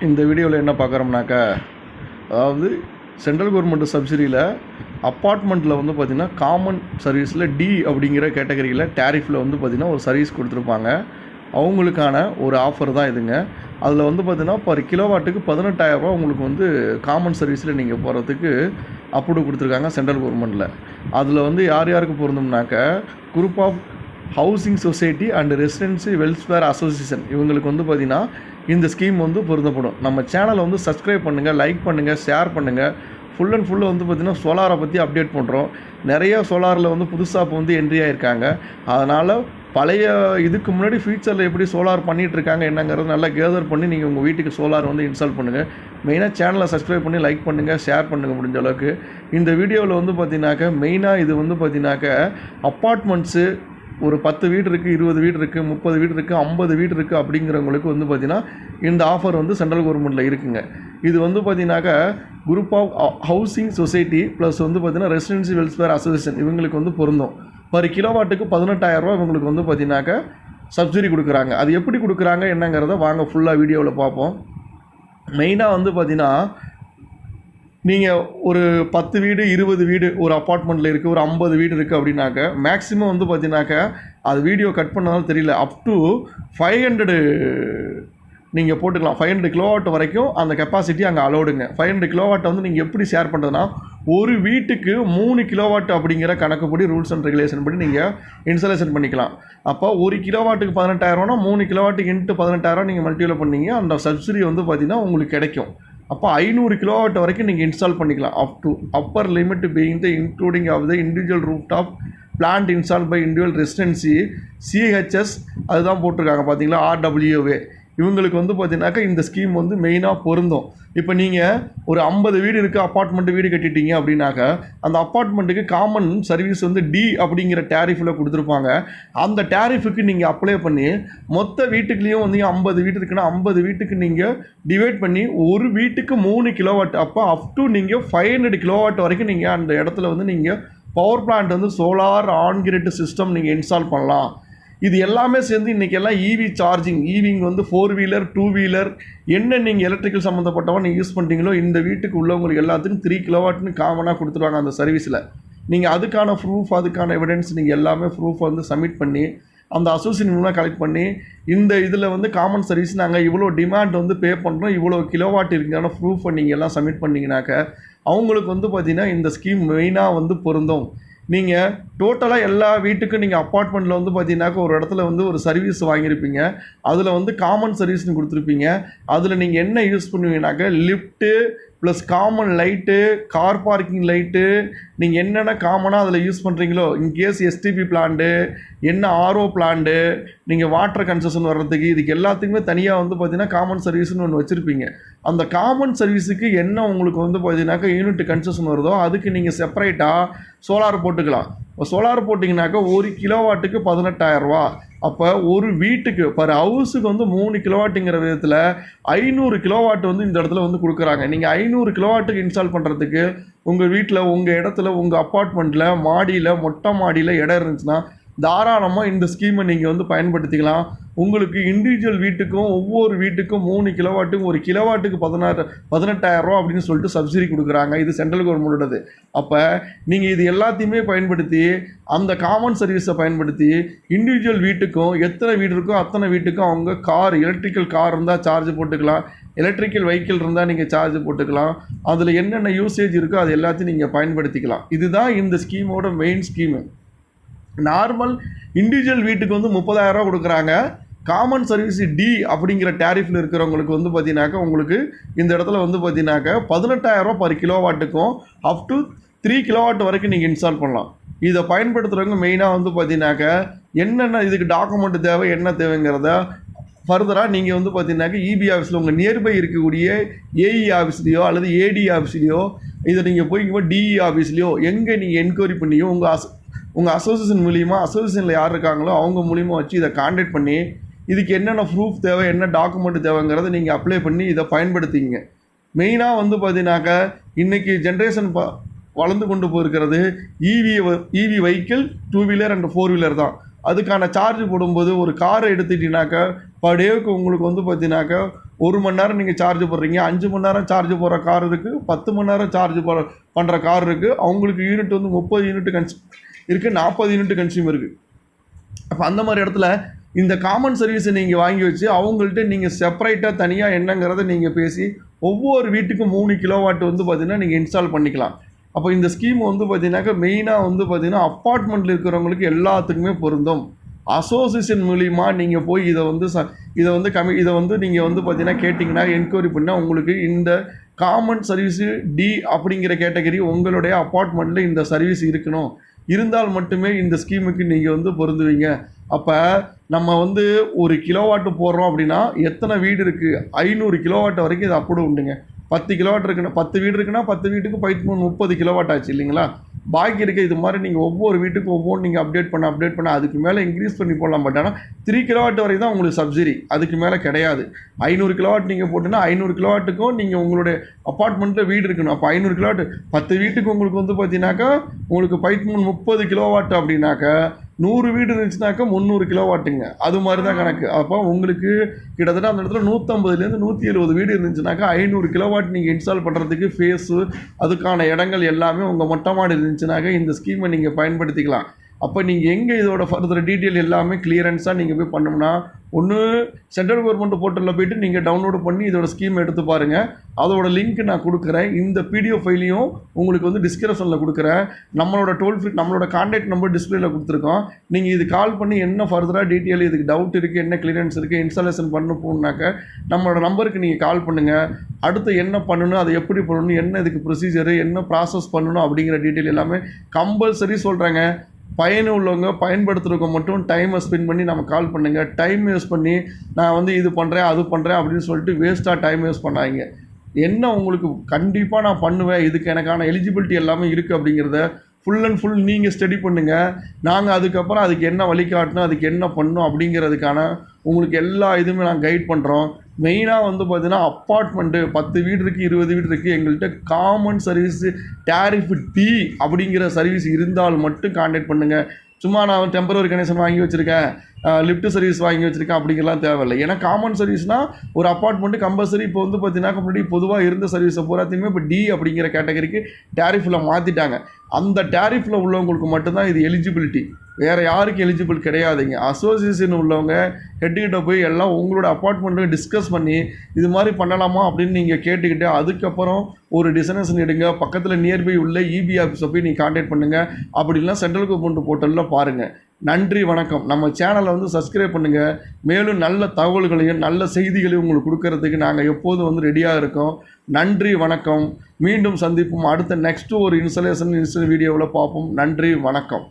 இந்த வீடியோவில் என்ன பார்க்குறோம்னாக்கா, அதாவது சென்ட்ரல் கவர்மெண்ட் சப்சிடியில் அப்பார்ட்மெண்ட்டில் வந்து பார்த்திங்கன்னா காமன் சர்வீஸில் டி அப்படிங்கிற கேட்டகரியில் டேரிஃபில் வந்து பார்த்திங்கன்னா ஒரு சர்வீஸ் கொடுத்துருப்பாங்க. அவங்களுக்கான ஒரு ஆஃபர் தான் இதுங்க. அதில் வந்து பார்த்திங்கன்னா பர் கிலோவாட்டுக்கு 18,000 ரூபா உங்களுக்கு வந்து காமன் சர்வீஸில் நீங்கள் போகிறதுக்கு அப்ரூவ் கொடுத்துருக்காங்க சென்ட்ரல் கவர்மெண்ட்டில். அதில் வந்து யார் யாருக்கு பொருந்தும்னாக்கா, group of housing society and residency welfare association இவங்களுக்கு வந்து பார்த்திங்கன்னா இந்த ஸ்கீம் வந்து பொருந்தப்படும். நம்ம சேனலை வந்து சப்ஸ்கிரைப் பண்ணுங்கள், லைக் பண்ணுங்கள், ஷேர் பண்ணுங்கள். ஃபுல் அண்ட் ஃபுல்லு வந்து பார்த்திங்கன்னா சோலாரை பற்றி அப்டேட் பண்ணுறோம். நிறைய சோலாரில் வந்து புதுசாக இப்போ வந்து என்ட்ரி ஆகிருக்காங்க. அதனால் பழைய இதுக்கு முன்னாடி ஃபியூச்சரில் எப்படி சோலார் பண்ணிகிட்ருக்காங்க என்னங்கிறது நல்லா கேதர் பண்ணி நீங்கள் உங்கள் வீட்டுக்கு சோலார் வந்து இன்ஸ்டால் பண்ணுங்கள். மெயினாக சேனலை சப்ஸ்கிரைப் பண்ணி லைக் பண்ணுங்கள், ஷேர் பண்ணுங்கள் முடிஞ்ச அளவுக்கு. இந்த வீடியோவில் வந்து பார்த்திங்கனாக்கா மெயினாக இது வந்து பார்த்திங்கனாக்கா அப்பார்ட்மெண்ட்ஸு ஒரு 10 வீடு இருக்குது, 20 வீடு இருக்குது, 30 வீடு இருக்குது, 50 வீடு இருக்குது அப்படிங்கிறவங்களுக்கு வந்து பார்த்திங்கன்னா இந்த ஆஃபர் வந்து சென்ட்ரல் கவர்மெண்ட்டில் இருக்குங்க. இது வந்து பார்த்திங்கனாக்கா group of housing society plus வந்து பார்த்திங்கன்னா ரெசிடென்சி வெல்ஃபேர் அசோசியேஷன் இவங்களுக்கு வந்து பொருந்தும். பர் கிலோவாட்டுக்கு 18,000 ரூபா இவங்களுக்கு வந்து பார்த்திங்கனாக்கா சப்சிடி கொடுக்குறாங்க. அது எப்படி கொடுக்குறாங்க என்னங்கிறத வாங்க ஃபுல்லாக வீடியோவில் பார்ப்போம். மெயினாக வந்து பார்த்திங்கன்னா நீங்கள் ஒரு 10 வீடு 20 வீடு ஒரு அப்பார்ட்மெண்ட்டில் இருக்குது, ஒரு 50 வீடு இருக்குது அப்படின்னாக்க மேக்ஸிமம் வந்து பார்த்தீங்கன்னாக்கா அது வீடியோ கட் பண்ணதாலும் தெரியல, அப் டு 500 நீங்கள் போட்டுக்கலாம். 500 கிலோவாட் வரைக்கும் அந்த கெப்பாசிட்டி அங்கே அலோடுங்க. 500 கிலோவாட்டை வந்து நீங்கள் எப்படி ஷேர் பண்ணுறதுனா, ஒரு வீட்டுக்கு 3 கிலோவாட் அப்படிங்கிற கணக்குப்படி ரூல்ஸ் அண்ட் ரெகுலேஷன் படி நீங்கள் இன்ஸ்டாலேஷன் பண்ணிக்கலாம். அப்போ ஒரு கிலோவாட்டுக்கு 18,000னா 3 கிலோவாட்டுக்கு இன்ட்டு 18,000 நீங்கள் மல்டிபிளை பண்ணீங்க, அந்த சப்சிடி வந்து பார்த்திங்கன்னா உங்களுக்கு கிடைக்கும். அப்போ 500 கிலோவாட் வரைக்கும் நீங்கள் இன்ஸ்டால் பண்ணிக்கலாம். Up to upper limit being the including of the individual roof top plant install by individual residency CHS அதுதான் போட்டிருக்காங்க பார்த்தீங்களா, ஆர்டபிள்யூஏ. இவங்களுக்கு வந்து பார்த்தீங்கன்னாக்கா இந்த ஸ்கீம் வந்து மெயினாக பொருந்தும். இப்போ நீங்கள் ஒரு 50 வீடு இருக்குது, அப்பார்ட்மெண்ட்டு வீடு கட்டிட்டீங்க அப்படின்னாக்கா அந்த அப்பார்ட்மெண்ட்டுக்கு காமன் சர்வீஸ் வந்து டி அப்படிங்கிற டேரிஃபில் கொடுத்துருப்பாங்க. அந்த டேரிஃபுக்கு நீங்கள் அப்ளை பண்ணி மொத்த வீட்டுக்குலேயும் வந்து 50 வீடு இருக்குன்னா 50 வீட்டுக்கு நீங்கள் டிவைட் பண்ணி ஒரு வீட்டுக்கு 3 கிலோவாட், அப்போ அப் டு நீங்கள் 500 கிலோவாட் வரைக்கும் நீங்கள் அந்த இடத்துல வந்து நீங்கள் பவர் பிளான்ட் வந்து சோலார் ஆன் கிரிட் சிஸ்டம் நீங்கள் இன்ஸ்டால் பண்ணலாம். இது எல்லாமே சேர்ந்து இன்றைக்கி எல்லாம் இவி சார்ஜிங், ஈவிங் வந்து 4 வீலர் 2 வீலர் என்ன நீங்கள் எலக்ட்ரிக்கல் சம்மந்தப்பட்டவன் நீங்கள் யூஸ் பண்ணுறீங்களோ இந்த வீட்டுக்கு உள்ளவங்களுக்கு எல்லாத்துக்கும் 3 கிலோவாட்னு காமனாக கொடுத்துருவாங்க அந்த சர்வீஸில். நீங்கள் அதுக்கான ப்ரூஃப், அதுக்கான எவிடன்ஸ் நீங்கள் எல்லாமே ப்ரூஃப் வந்து சப்மிட் பண்ணி அந்த அசோசியேஷன் மூலமாக கலெக்ட் பண்ணி இந்த இதில் வந்து காமன் சர்வீஸ் நாங்கள் இவ்வளோ டிமாண்ட் வந்து பே பண்ணுறோம், இவ்வளோ கிலோவாட் இருக்குங்கான ப்ரூஃபை நீங்கள் எல்லாம் சப்மிட் பண்ணிங்கனாக்க அவங்களுக்கு வந்து பார்த்திங்கன்னா இந்த ஸ்கீம் மெயினாக வந்து பொருந்தும். நீங்கள் டோட்டலாக எல்லா வீட்டுக்கும் நீங்கள் அப்பார்ட்மெண்ட்டில் வந்து பார்த்தீங்கன்னாக்கா ஒரு இடத்துல வந்து ஒரு சர்வீஸ் வாங்கியிருப்பீங்க, அதில் வந்து காமன் சர்வீஸ்னு கொடுத்துருப்பீங்க. அதில் நீங்கள் என்ன யூஸ் பண்ணுவீங்கனாக்கா lift plus common light, car parking light, நீங்கள் என்னென்ன காமனாக அதில் யூஸ் பண்ணுறீங்களோ, இன்கேஸ் எஸ்டிபி பிளான்ட்டு, என்ன ஆர்ஓ பிளான்ட்டு, நீங்கள் வாட்டர் கன்செஷன் வர்றதுக்கு இதுக்கு எல்லாத்துக்குமே தனியாக வந்து பார்த்திங்கன்னா காமன் சர்வீஸ்னு ஒன்று வச்சுருப்பீங்க. அந்த காமன் சர்வீஸுக்கு என்ன உங்களுக்கு வந்து பார்த்தீங்கன்னாக்கா யூனிட் கன்செஷன் வருதோ அதுக்கு நீங்கள் செப்பரேட்டாக சோலார் போட்டுக்கலாம். இப்போ சோலார் போட்டிங்கனாக்கா ஒரு கிலோவாட்டுக்கு 18,000 ரூபா. அப்போ ஒரு வீட்டுக்கு பர் ஹவுஸுக்கு வந்து 3 கிலோவாட்டுங்கிற விதத்தில் 500 கிலோவாட் வந்து இந்த இடத்துல வந்து கொடுக்குறாங்க. நீங்கள் 500 கிலோவாட்டுக்கு இன்ஸ்டால் பண்ணுறதுக்கு உங்கள் வீட்டில், உங்கள் இடத்துல, உங்கள் அப்பார்ட்மெண்ட்டில், மாடியில், மொட்டை மாடியில் இடம் இருந்துச்சுன்னா தாராளமாக இந்த ஸ்கீமை நீங்கள் வந்து பயன்படுத்திக்கலாம். உங்களுக்கு இண்டிவிஜுவல் வீட்டுக்கும் ஒவ்வொரு வீட்டுக்கும் 3 கிலோவாட்டுக்கும் ஒரு கிலோவாட்டுக்கு 18,000 ரூபா அப்படின்னு சொல்லிட்டு சப்சிடி கொடுக்குறாங்க. இது சென்ட்ரல் கவர்மெண்ட்டோடது. அப்போ நீங்கள் இது எல்லாத்தையுமே பயன்படுத்தி அந்த காமன் சர்வீஸை பயன்படுத்தி இண்டிவிஜுவல் வீட்டுக்கும் எத்தனை வீடு இருக்கோ அத்தனை வீட்டுக்கும் அவங்க கார், எலக்ட்ரிக்கல் கார் இருந்தால் சார்ஜ் போட்டுக்கலாம், எலக்ட்ரிக்கல் வெஹிக்கிள் இருந்தால் நீங்கள் சார்ஜ் போட்டுக்கலாம். அதில் என்னென்ன யூசேஜ் இருக்கோ அது எல்லாத்தையும் நீங்கள் பயன்படுத்திக்கலாம். இதுதான் இந்த ஸ்கீமோட மெயின் ஸ்கீமு. நார்மல் இண்டிவிஜுவல் வீட்டுக்கு வந்து 30,000 ரூபா கொடுக்குறாங்க. காமன் சர்வீஸ் டி அப்படிங்கிற டேரிஃபில் இருக்கிறவங்களுக்கு வந்து பார்த்தீங்கன்னாக்கா உங்களுக்கு இந்த இடத்துல வந்து பார்த்தீங்கன்னாக்கா 18,000 ரூபா பர் கிலோவாட்டுக்கும் அப் டு 3 கிலோவாட் வரைக்கும் நீங்கள் இன்ஸ்டால் பண்ணலாம். இதை பயன்படுத்துகிறவங்க மெயினாக வந்து பார்த்தீங்கன்னாக்கா என்னென்ன இதுக்கு டாக்குமெண்ட் தேவை, என்ன தேவைங்கிறத ஃபர்தராக நீங்கள் வந்து பார்த்தீங்கன்னாக்கா இபி ஆஃபீஸில் உங்கள் நியர்பை இருக்கக்கூடிய ஏஇ ஆஃபீஸ்லேயோ அல்லது ஏடி ஆஃபீஸ்லேயோ இதை நீங்கள் போய் டிஇ ஆஃபீஸ்லேயோ எங்கே நீங்கள் என்கொயரி பண்ணியோ உங்கள் அசோசியேஷன் மூலிமா, அசோசியேஷனில் யார் இருக்காங்களோ அவங்க மூலிமா வச்சு இதை கான்டாக்ட் பண்ணி இதுக்கு என்னென்ன ப்ரூஃப் தேவை, என்ன டாக்குமெண்ட் தேவைங்கிறத நீங்கள் அப்ளை பண்ணி இதை பயன்படுத்திங்க. மெயினாக வந்து பார்த்தீங்கன்னாக்கா இன்றைக்கி ஜென்ரேஷன் வளர்ந்து கொண்டு போயிருக்கிறது EV vehicle 2 wheeler and 4 wheeler தான். அதுக்கான சார்ஜ் போடும்போது ஒரு காரை எடுத்துக்கிட்டீங்கன்னாக்கா பர் டேவுக்கு உங்களுக்கு வந்து பார்த்தீங்கன்னாக்கா 1 மணி நேரம் நீங்கள் சார்ஜ் போடுறீங்க, 5 மணி நேரம் சார்ஜ் போடுற கார் இருக்குது, 10 மணி நேரம் சார்ஜ் பண்ணுற கார் இருக்குது. அவங்களுக்கு யூனிட் வந்து 30 யூனிட் இருக்குது, 40 யூனிட் கன்சியூம் இருக்குது. அப்போ அந்த மாதிரி இடத்துல இந்த காமன் சர்வீஸை நீங்கள் வாங்கி வச்சு அவங்கள்ட்ட நீங்கள் செப்பரேட்டாக தனியாக என்னங்கிறத நீங்கள் பேசி ஒவ்வொரு வீட்டுக்கும் 3 கிலோவாட் வந்து பார்த்திங்கன்னா நீங்கள் இன்ஸ்டால் பண்ணிக்கலாம். அப்போ இந்த ஸ்கீம் வந்து பார்த்தீங்கன்னாக்கா மெயினாக வந்து பார்த்திங்கன்னா அப்பார்ட்மெண்ட்டில் இருக்கிறவங்களுக்கு எல்லாத்துக்குமே பொருந்தும். அசோசியேஷன் மூலிமா நீங்கள் போய் இதை வந்து நீங்கள் வந்து பார்த்தீங்கன்னா கேட்டிங்கன்னா என்கொயரி பண்ணால் உங்களுக்கு இந்த காமன் சர்வீஸு டி அப்படிங்கிற கேட்டகரி உங்களுடைய அப்பார்ட்மெண்ட்டில் இந்த சர்வீஸ் இருக்கணும், இருந்தால் மட்டுமே இந்த ஸ்கீமுக்கு நீங்கள் வந்து பொருந்துவீங்க. அப்போ நம்ம வந்து 1 கிலோவாட்டு போடுறோம் அப்படின்னா எத்தனை வீடு இருக்குது, 500 கிலோவாட் வரைக்கும் இது அப்படி உண்டுங்க. 10 கிலோவாட் இருக்குன்னா 10 வீடு இருக்குன்னா 10 வீட்டுக்கு 30 கிலோவாட் ஆச்சு இல்லைங்களா. பாக்கி இருக்க இது மாதிரி நீங்கள் ஒவ்வொரு வீட்டுக்கும் ஒவ்வொன்று நீங்கள் அப்டேட் பண்ண அதுக்கு மேலே இன்க்ரீஸ் பண்ணி போடலாம். பட் ஆனால் 3 கிலோவாட் வரை தான் உங்களுக்கு சப்சிடி, அதுக்கு மேலே கிடையாது. 500 கிலோவாட் நீங்கள் போட்டுன்னா 500 கிலோவாட்டுக்கும் நீங்கள் உங்களுடைய அப்பார்ட்மெண்ட்டில் வீடு இருக்கணும். அப்போ 500 கிலோவாட் 10 வீட்டுக்கு உங்களுக்கு வந்து பார்த்தீங்கன்னாக்கா உங்களுக்கு 30 கிலோவாட் அப்படின்னாக்கா 100 வீடு இருந்துச்சுனாக்கா 300 கிலோவாட்டுங்க. அது மாதிரி தான் கணக்கு. அப்போ உங்களுக்கு கிட்டத்தட்ட அந்த இடத்துல 150லேருந்து 170 வீடு இருந்துச்சுனாக்கா 500 கிலோவாட் நீங்கள் இன்ஸ்டால் பண்ணுறதுக்கு ஃபேஸு அதுக்கான இடங்கள் எல்லாமே உங்கள் மொட்டை மாடி இருந்துச்சுனாக்கா இந்த ஸ்கீமை நீங்கள் பயன்படுத்திக்கலாம். அப்போ நீங்கள் எங்கே இதோட ஃபர்தர் டீட்டெயில் எல்லாமே கிளியரன்ஸாக நீங்கள் போய் பண்ணோம்னா, ஒன்று சென்ட்ரல் கவர்மெண்ட் போர்ட்டலில் போய்ட்டு நீங்கள் டவுன்லோடு பண்ணி இதோட ஸ்கீம் எடுத்து பாருங்கள். அதோட லிங்க் நான் கொடுக்குறேன். இந்த பிடிஎஃப் ஃபைலையும் உங்களுக்கு வந்து டிஸ்கிரிப்ஷனில் கொடுக்குறேன். நம்மளோட கான்டாக்ட் நம்பர் டிஸ்பிளேல கொடுத்துருக்கோம். நீங்கள் இது கால் பண்ணி என்ன ஃபர்தராக டீட்டெயில், இதுக்கு டவுட் இருக்குது, என்ன கிளியரன்ஸ் இருக்குது, இன்ஸ்டாலேஷன் பண்ண போகணுன்னாக்க நம்மளோட நம்பருக்கு நீங்கள் கால் பண்ணுங்கள். அடுத்து என்ன பண்ணணும், அதை எப்படி பண்ணணும், என்ன இதுக்கு ப்ரொசீஜரு, என்ன ப்ராசஸ் பண்ணணும் அப்படிங்கிற டீட்டெயில் எல்லாமே கம்பல்சரி சொல்கிறேங்க. பயனுள்ளவங்க பயன்படுத்துகிறவங்க மட்டும் டைமை ஸ்பெண்ட் பண்ணி நம்ம கால் பண்ணுங்கள். டைம் வேஸ்ட் பண்ணி நான் வந்து இது பண்ணுறேன் அது பண்ணுறேன் அப்படின்னு சொல்லிட்டு வேஸ்ட்டாக டைம் வேஸ்ட் பண்ணாங்க. என்ன உங்களுக்கு கண்டிப்பாக நான் பண்ணுவேன், இதுக்கு எனக்கான எலிஜிபிலிட்டி எல்லாமே இருக்குது அப்படிங்கிறத ஃபுல் அண்ட் ஃபுல் நீங்கள் ஸ்டடி பண்ணுங்கள். நாங்கள் அதுக்கப்புறம் அதுக்கு என்ன வழிகாட்டணும், அதுக்கு என்ன பண்ணணும் அப்படிங்கிறதுக்கான உங்களுக்கு எல்லா இதுவுமே நாங்கள் கைட் பண்ணுறோம். மெயினாக வந்து பார்த்தீங்கன்னா அப்பார்ட்மெண்ட்டு 10 வீடு இருக்குது, 20 வீடு இருக்குது, எங்கள்கிட்ட காமன் சர்வீஸு டேரிஃப் டி அப்படிங்கிற சர்வீஸ் இருந்தால் மட்டும் கான்டாக்ட் பண்ணுங்கள். சும்மா நான் டெம்பரரி கனெக்ஷன் வாங்கி வச்சுருக்கேன், லிஃப்ட் சர்வீஸ் வாங்கி வச்சுருக்கேன் அப்படிங்கிறலாம் தேவையில்லை. ஏன்னா காமன் சர்வீஸ்னால் ஒரு அப்பார்ட்மெண்ட்டு கம்பல்சரி இப்போ வந்து பார்த்தீங்கன்னா முன்னாடி பொதுவாக இருந்த சர்வீஸை பூராத்தையுமே இப்போ டி அப்படிங்கிற கேட்டகரிக்கு டேரிஃபில் மாற்றிட்டாங்க. அந்த டேரிஃபில் உள்ளவங்களுக்கு மட்டும்தான் இது எலிஜிபிலிட்டி, வேறு யாருக்கும் எலிஜிபிள் கிடையாதுங்க. அசோசியேஷன் உள்ளவங்க ஹெட்டுக்கிட்ட போய் எல்லாம் உங்களோட அப்பார்ட்மெண்ட்டும் டிஸ்கஸ் பண்ணி இது மாதிரி பண்ணலாமா அப்படின்னு நீங்கள் கேட்டுக்கிட்டு அதுக்கப்புறம் ஒரு டிசிஷன் எடுங்க. பக்கத்தில் நியர்பை உள்ள இபி ஆஃபீஸை போய் நீங்கள் கான்டாக்ட் பண்ணுங்கள். அப்படின்னா சென்ட்ரல் கவர்மெண்ட் போர்ட்டலில் பாருங்கள். நன்றி, வணக்கம். நம்ம சேனலை வந்து சப்ஸ்கிரைப் பண்ணுங்கள். மேலும் நல்ல தகவல்களையும் நல்ல செய்திகளையும் உங்களுக்கு கொடுக்கறதுக்கு நாங்கள் எப்போதும் வந்து ரெடியாக இருக்கோம். நன்றி, வணக்கம். மீண்டும் சந்திப்போம். அடுத்த நெக்ஸ்ட்டு ஒரு இன்ஸ்டாலேஷன் வீடியோவில் பார்ப்போம். நன்றி, வணக்கம்.